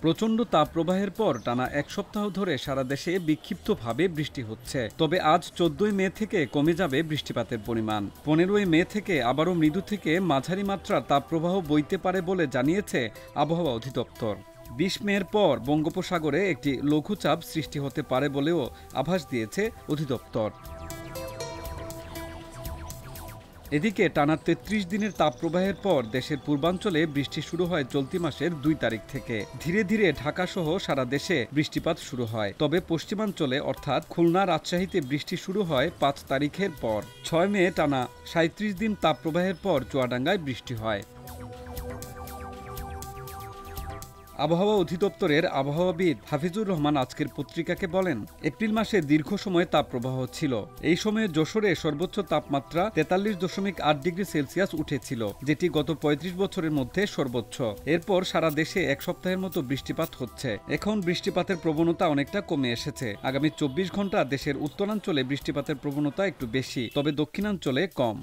প্রচণ্ড তাপপ্রবাহের পর টানা এক সপ্তাহ ধরে সারা দেশে বিক্ষিপ্তভাবে বৃষ্টি হচ্ছে। তবে আজ 14 মে থেকে কমে যাবে বৃষ্টিপাতের পরিমাণ। 15 মে থেকে আবারও মৃদু থেকে মাঝারি মাত্রার তাপপ্রবাহ বইতে পারে বলে জানিয়েছে আবহাওয়া অধিদপ্তর। 20 মের পর বঙ্গোপসাগরে একটি লঘুচাপ সৃষ্টি হতে পারে বলেও আভাস দিয়েছে অধিদপ্তর। এদিকে টানা 33 দিনের তাপপ্রবাহের পর দেশের পূর্বাঞ্চলে বৃষ্টি শুরু হয় চলতি মাসের 2 তারিখ থেকে। ধীরে ধীরে ঢাকাসহ সারা দেশে বৃষ্টিপাত শুরু হয়। তবে পশ্চিমাঞ্চলে অর্থাৎ খুলনা, রাজশাহীতে বৃষ্টি শুরু হয় 5 তারিখের পর। 6 মে টানা 37 দিন তাপপ্রবাহের পর চুয়াডাঙ্গায় বৃষ্টি হয়। আবহাওয়া অধিদপ্তরের আবহাওয়াবিদ হাফিজুর রহমান আজকের পত্রিকাকে বলেন, এপ্রিল মাসে দীর্ঘ সময় তাপপ্রবাহ ছিল। এই সময়ে যশোরে সর্বোচ্চ তাপমাত্রা 43.8 ডিগ্রি সেলসিয়াস উঠেছিল, যেটি গত 35 বছরের মধ্যে সর্বোচ্চ। এরপর সারা দেশে এক সপ্তাহের মতো বৃষ্টিপাত হচ্ছে। এখন বৃষ্টিপাতের প্রবণতা অনেকটা কমে এসেছে। আগামী 24 ঘন্টা দেশের উত্তরাঞ্চলে বৃষ্টিপাতের প্রবণতা একটু বেশি, তবে দক্ষিণাঞ্চলে কম।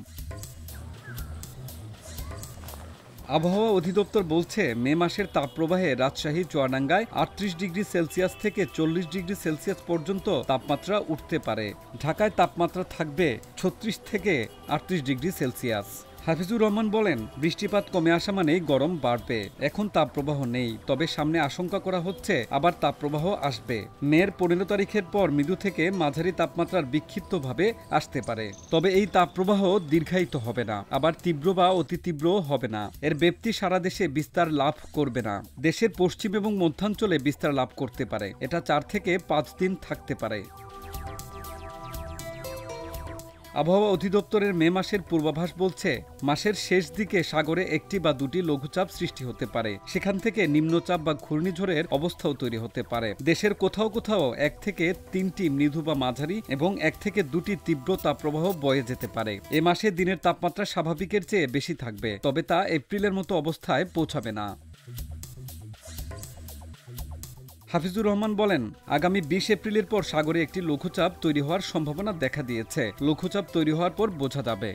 আবহাওয়া অধিদপ্তর বলছে, মে মাসের তাপপ্রবাহে রাজশাহী, চুয়াডাঙ্গায় 38 ডিগ্রি সেলসিয়াস থেকে 40 ডিগ্রি সেলসিয়াস পর্যন্ত তাপমাত্রা উঠতে পারে। ঢাকায় তাপমাত্রা থাকবে 36 থেকে 38 ডিগ্রি সেলসিয়াস। হাফিজুর রহমান বলেন, বৃষ্টিপাত কমে আসা মানেই গরম বাড়বে। এখন তাপপ্রবাহ নেই, তবে সামনে আশঙ্কা করা হচ্ছে আবার তাপপ্রবাহ আসবে। মের 15 তারিখের পর মৃদু থেকে মাঝারি তাপমাত্রার বিক্ষিপ্তভাবে আসতে পারে। তবে এই তাপপ্রবাহ দীর্ঘায়িত হবে না, আবার তীব্র বা অতি তীব্রও হবে না। এর ব্যাপ্তি সারা দেশে বিস্তার লাভ করবে না। দেশের পশ্চিম এবং মধ্যাঞ্চলে বিস্তার লাভ করতে পারে। এটা 4 থেকে 5 দিন থাকতে পারে। আবহাওয়া অধিদপ্তরের মে মাসের পূর্বাভাস বলছে, মাসের শেষ দিকে সাগরে একটি বা দুটি লঘুচাপ সৃষ্টি হতে পারে। সেখান থেকে নিম্নচাপ বা ঘূর্ণিঝড়ের অবস্থাও তৈরি হতে পারে। দেশের কোথাও কোথাও 1 থেকে 3টি মৃদু বা মাঝারি এবং 1 থেকে 2টি তীব্র তাপপ্রবাহ বয়ে যেতে পারে। এ মাসে দিনের তাপমাত্রা স্বাভাবিকের চেয়ে বেশি থাকবে, তবে তা এপ্রিলের মতো অবস্থায় পৌঁছাবে না। হাফিজুর রহমান বলেন, আগামী 20 এপ্রিলের পর সাগরে একটি লঘুচাপ তৈরি হওয়ার সম্ভাবনা দেখা দিয়েছে। লঘুচাপ তৈরি হওয়ার পর বোঝা যাবে।